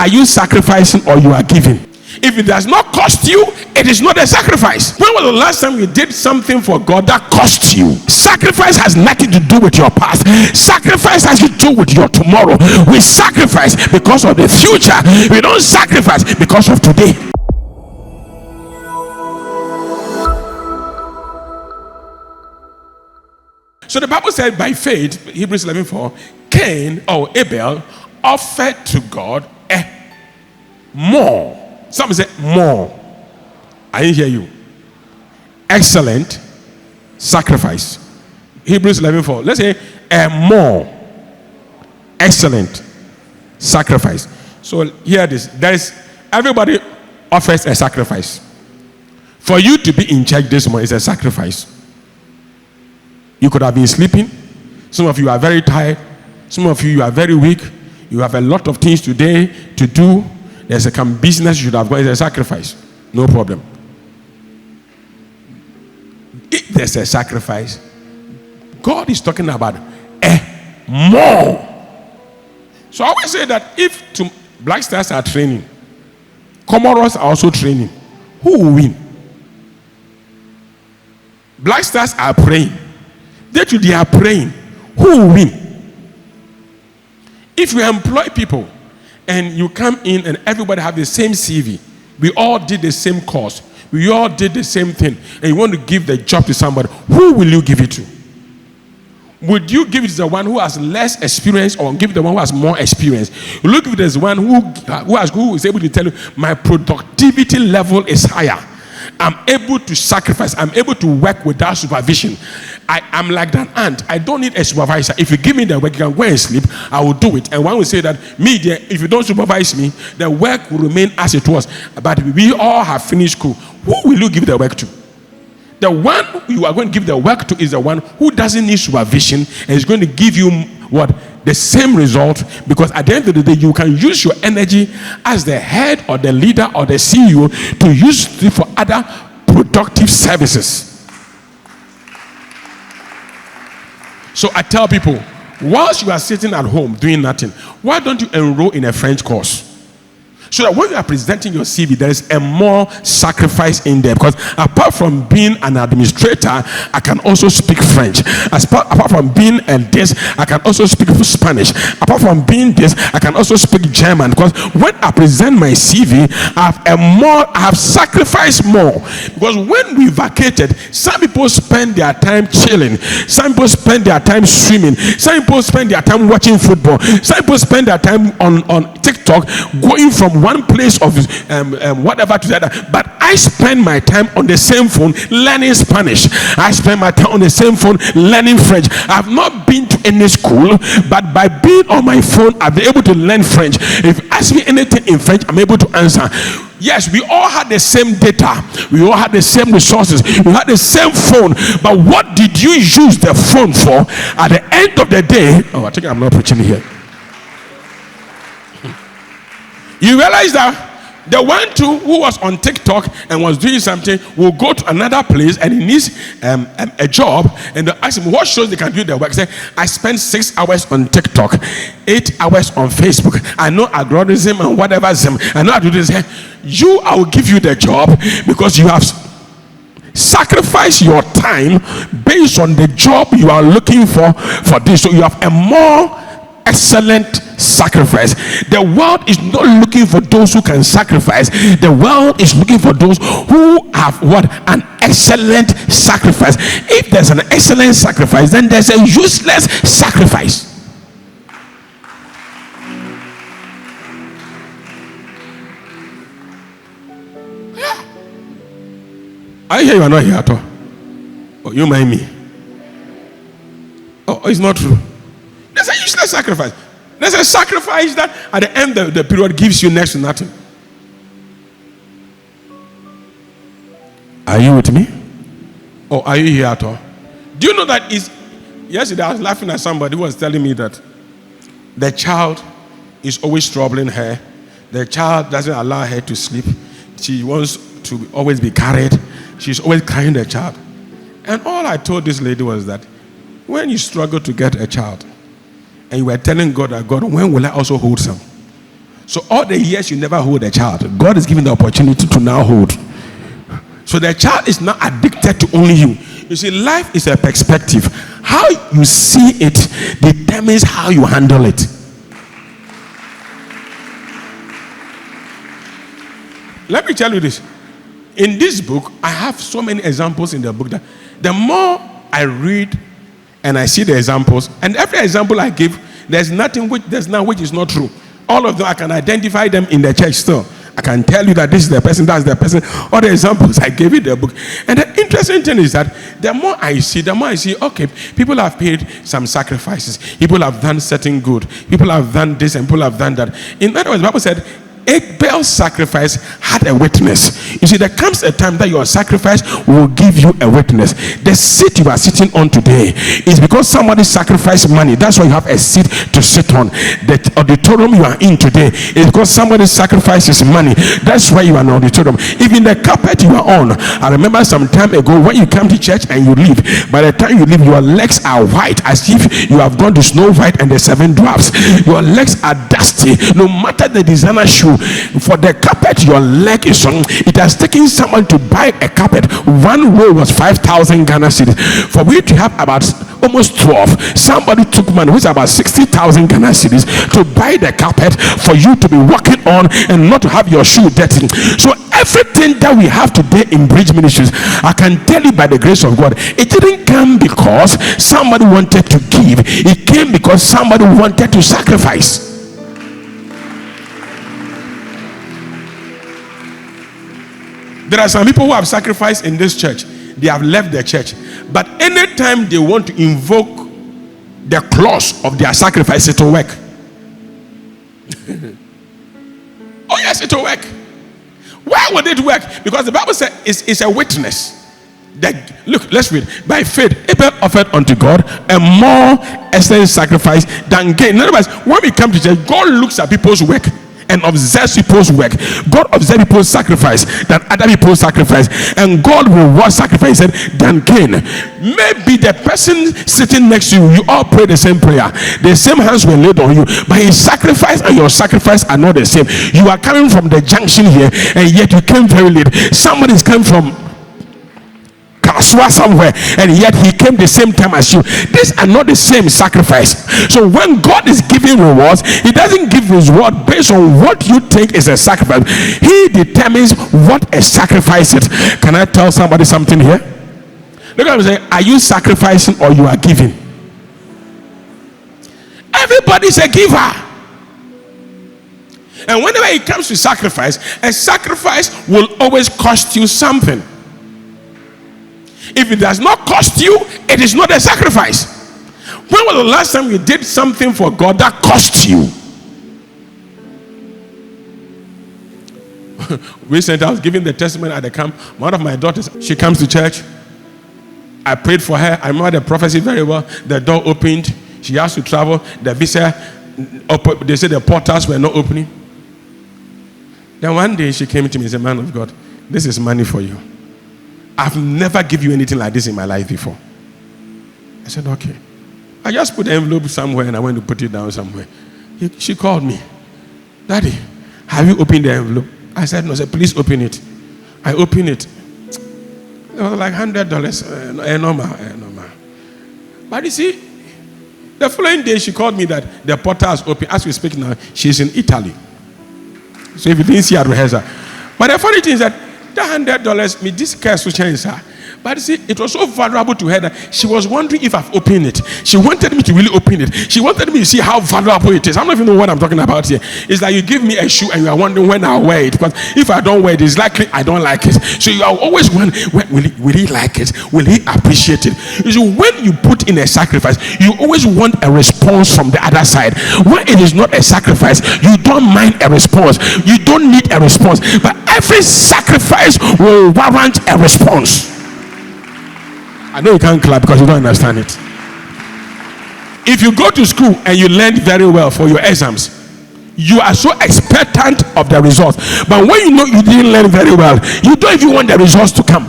are you sacrificing or you are giving? If it does not cost you, it is not a sacrifice. When was the last time you did something for God that cost you? Sacrifice has nothing to do with your past. Sacrifice has to do with your tomorrow. We sacrifice because of the future. We don't sacrifice because of today. So the Bible said by faith, Hebrews 11:4, Cain or Abel offered to God a more. Some say more. I didn't hear you. Excellent sacrifice. Hebrews 11:4. Let's say a more excellent sacrifice. So here it is. There is everybody offers a sacrifice. For you to be in church this morning is a sacrifice. You could have been sleeping. Some of you are very tired. Some of you are very weak. You have a lot of things today to do. There's a business you should have got. It's a sacrifice. No problem. If there's a sacrifice, God is talking about a more. So I always say that if Black Stars are training, Comoros are also training, who will win? Black Stars are praying. They are praying. Who will win? If you employ people and you come in and everybody have the same CV, we all did the same course, we all did the same thing, and you want to give the job to somebody, who will you give it to? Would you give it to the one who has less experience or give it to the one who has more experience? Will you give it to the one who is able to tell you, my productivity level is higher, I'm able to sacrifice, I'm able to work without supervision. I'm like that ant. I don't need a supervisor. If you give me the work, you can go and sleep, I will do it. And one will say that, if you don't supervise me, the work will remain as it was. But we all have finished school. Who will you give the work to? The one you are going to give the work to is the one who doesn't need supervision and is going to give you what? The same result, because at the end of the day, you can use your energy as the head or the leader or the CEO to use it for other productive services. So I tell people, whilst you are sitting at home doing nothing, why don't you enroll in a French course? So that when you are presenting your CV, there is a more sacrifice in there. Because apart from being an administrator, I can also speak French. Apart from being this, I can also speak Spanish. Apart from being this, I can also speak German. Because when I present my CV, I have sacrificed more. Because when we vacated, some people spend their time chilling. Some people spend their time swimming. Some people spend their time watching football. Some people spend their time on TikTok, going from one place of whatever to the other. But I spend my time on the same phone learning Spanish. I spend my time on the same phone learning French. I've not been to any school, but by being on my phone, I've been able to learn French. If you ask me anything in French, I'm able to answer. Yes, we all had the same data. We all had the same resources. We had the same phone. But what did you use the phone for? At the end of the day, I think I'm not preaching here. You realize that the one too who was on TikTok and was doing something will go to another place and he needs a job, and they ask him what shows they can do their work. Say, I spend 6 hours on TikTok, 8 hours on Facebook. I know algorithm and whatever. I know how to do this. I will give you the job because you have sacrificed your time based on the job you are looking for this. So you have a more excellent sacrifice. The world is not looking for those who can sacrifice. The world is looking for those who have an excellent sacrifice. If there's an excellent sacrifice, then there's a useless sacrifice. Yeah. I hear you are not here at all. Oh, you mind me? Oh, it's not true. There's a useless sacrifice. There's a sacrifice that at the end of the period gives you next to nothing. Are you with me? Or are you here at all? Do you know that yesterday I was laughing at somebody who was telling me that the child is always troubling her. The child doesn't allow her to sleep. She wants to always be carried. She's always carrying the child. And all I told this lady was that when you struggle to get a child, and you were telling God that, God, when will I also hold some? So all the years you never hold a child, God is giving the opportunity to now hold. So the child is not addicted to only you. You see, life is a perspective. How you see it determines how you handle it. Let me tell you this. In this book, I have so many examples in the book that the more I read and I see the examples, and every example I give, there's none which is not true. All of them, I can identify them in the church still. I can tell you that this is the person, that's the person. All the examples I gave in the book. And the interesting thing is that the more I see, okay, people have paid some sacrifices. People have done certain good. People have done this and people have done that. In other words, the Bible said, Abel's sacrifice had a witness. You see, there comes a time that your sacrifice will give you a witness. The seat you are sitting on today is because somebody sacrificed money. That's why you have a seat to sit on. The auditorium you are in today is because somebody sacrifices money. That's why you are in an auditorium. Even the carpet you are on. I remember some time ago when you come to church and you leave. By the time you leave, your legs are white as if you have gone to Snow White and the 7 Dwarfs. Your legs are dusty. No matter the designer shoe, for the carpet your leg is on, it has taken someone to buy a carpet. One roll was 5,000 Ghana cedis. For we to have about almost 12, somebody took money which is about 60,000 Ghana cedis to buy the carpet for you to be walking on and not to have your shoe dirty. So everything that we have today in Bridge Ministries, I can tell you by the grace of God, it didn't come because somebody wanted to give. It came because somebody wanted to sacrifice. There are some people who have sacrificed in this church. They have left the church. But anytime they want to invoke the clause of their sacrifice, it will work. Oh yes, it will work. Why would it work? Because the Bible says it's a witness. Look, let's read. By faith, Abel offered unto God a more excellent sacrifice than Cain. In other words, when we come to church, God looks at people's work and observes people's work. God observes people's sacrifice than other people's sacrifice, and God will rewards sacrifice than Cain. Maybe the person sitting next to you, you all pray the same prayer, the same hands were laid on you, but his sacrifice and your sacrifice are not the same. You are coming from the junction here, and yet you came very late. Somebody's come from somewhere, and yet he came the same time as you. These are not the same sacrifice. So when God is giving rewards, he doesn't give his reward based on what you think is a sacrifice. He determines what a sacrifice is. Can I tell somebody something here? Look at me saying, are you sacrificing or you are giving? Everybody's a giver. And whenever it comes to sacrifice, a sacrifice will always cost you something. If it does not cost you, it is not a sacrifice. When was the last time you did something for God that cost you? Recently, I was giving the testimony at the camp. One of my daughters, she comes to church. I prayed for her. I remember the prophecy very well. The door opened. She has to travel. The visa, they said the portals were not opening. Then one day she came to me and said, man of God, this is money for you. I've never given you anything like this in my life before. I said, okay. I just put the envelope somewhere and I went to put it down somewhere. She called me. Daddy, have you opened the envelope? I said, no. I said, please open it. I opened it. It was like $100. Normal. But you see, the following day she called me that the portal is open. As we speak now, she's in Italy. So if you didn't see her rehearsal. But the funny thing is that $100, me this curse will change her. But see, it was so valuable to her that she was wondering if I've opened it. She wanted me to really open it. She wanted me to see how valuable it is. I don't even know what I'm talking about here. It's like you give me a shoe and you are wondering when I'll wear it. Because if I don't wear it, it's likely I don't like it. So you are always wondering, will he like it? Will he appreciate it? You see, when you put in a sacrifice, you always want a response from the other side. When it is not a sacrifice, you don't mind a response. You don't need a response. But every sacrifice will warrant a response. I know you can't clap because you don't understand it. If you go to school and you learn very well for your exams, you are so expectant of the results. But when you know you didn't learn very well, you don't even want the results to come.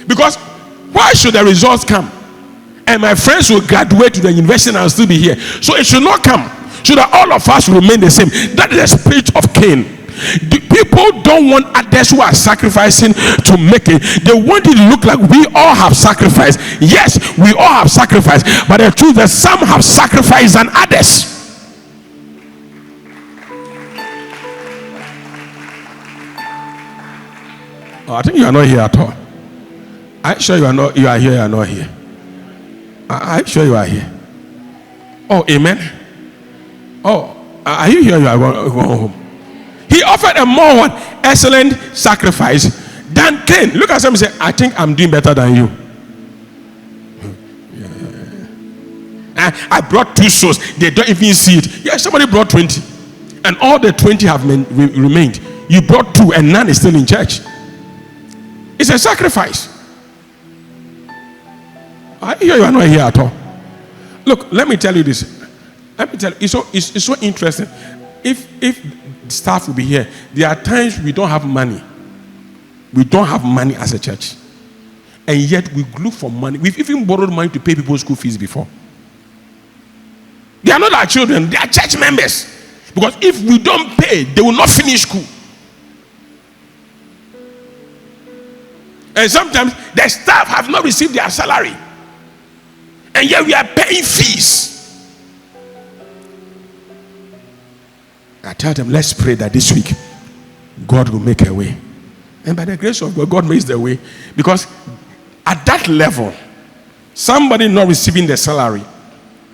Because why should the results come? And my friends will graduate to the university and I'll still be here. So it should not come. so that all of us remain the same. That is the spirit of Cain. The people don't want others who are sacrificing to make it. They want it to look like we all have sacrificed. Yes, we all have sacrificed, but the truth is some have sacrificed than others. Oh, I think you are not here at all. I'm sure you are not. You are here. You are not here. I'm sure you are here. Oh, amen. Oh, are you here? You are going home. He offered a more excellent sacrifice than Cain. Look at somebody and say, I think I'm doing better than you. I brought 2 souls. They don't even see it. Yeah, somebody brought 20. And all the 20 have remained. You brought 2 and none is still in church. It's a sacrifice. I hear you are not here at all. Look, let me tell you this. Let me tell you, it's so interesting. If staff will be here, there are times we don't have money. We don't have money as a church. And yet we look for money. We've even borrowed money to pay people's school fees before. They are not our children, they are church members. Because if we don't pay, they will not finish school. And sometimes the staff have not received their salary. And yet we are paying fees. I tell them, let's pray that this week God will make a way. And by the grace of God, God makes the way. Because at that level, somebody not receiving the salary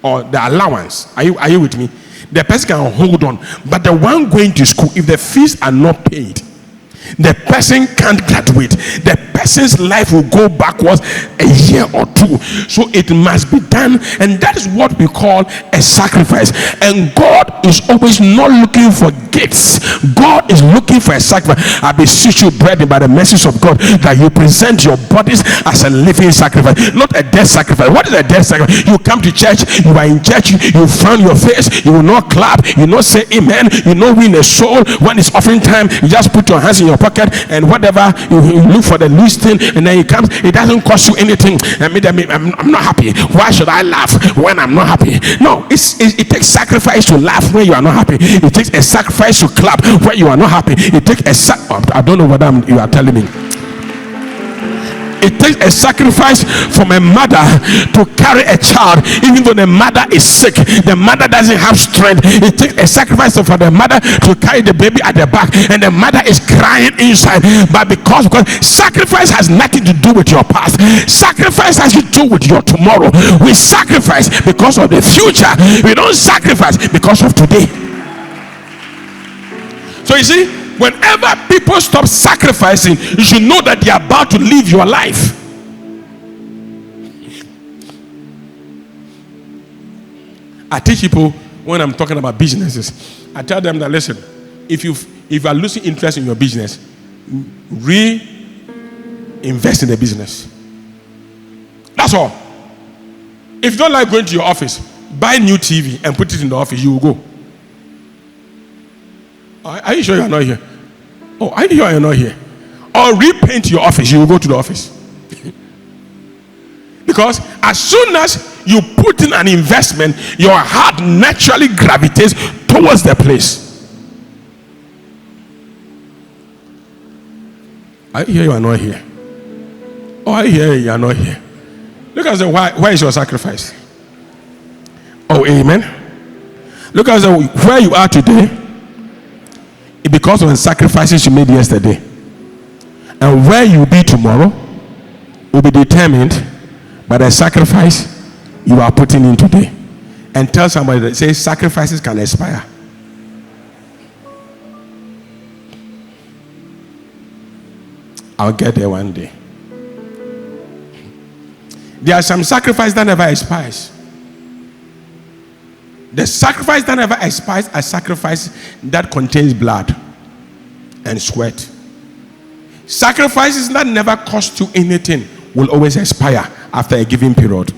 or the allowance, are you with me? The person can hold on. But the one going to school, if the fees are not paid, the person can't graduate. The person's life will go backwards a year or 2. So it must be done, and that is what we call a sacrifice. And God is always not looking for gifts. God is looking for a sacrifice. I beseech you, brethren, by the mercies of God, that you present your bodies as a living sacrifice, not a dead sacrifice. What is a dead sacrifice? You come to church, you are in church, you frown your face, you will not clap, you will not say amen, you will not win a soul. When it's offering time, you just put your hands in your pocket and whatever, you look for the least thing, and then it comes. It doesn't cost you anything. I'm not happy. Why should I laugh when I'm not happy? No, it takes sacrifice to laugh when you are not happy. It takes a sacrifice to clap when you are not happy. It takes a I don't know what you are telling me. It takes a sacrifice from a mother to carry a child, even though the mother is sick, the mother doesn't have strength. It takes a sacrifice for the mother to carry the baby at the back, and the mother is crying inside. But because sacrifice has nothing to do with your past, sacrifice has to do with your tomorrow. We sacrifice because of the future. We don't sacrifice because of today. So you see, whenever people stop sacrificing, you should know that they are about to live your life. I teach people when I'm talking about businesses, I tell them that, listen, if you are losing interest in your business, reinvest in the business. That's all. If you don't like going to your office, buy new TV and put it in the office, you will go. Are you sure you are not here? Oh, are you sure you are not here? Or repaint your office, you will go to the office. Because as soon as you put in an investment, your heart naturally gravitates towards the place. Are you here? You are not here. Oh, are you here? You are not here. Look at the why is your sacrifice? Oh, amen. Look at the where you are today. Because of the sacrifices you made yesterday, and where you will be tomorrow will be determined by the sacrifice you are putting in today. And tell somebody that says sacrifices can expire. I'll get there one day. There are some sacrifices that never expires. The sacrifice that never expires is a sacrifice that contains blood and sweat. Sacrifices that never cost you anything will always expire after a given period.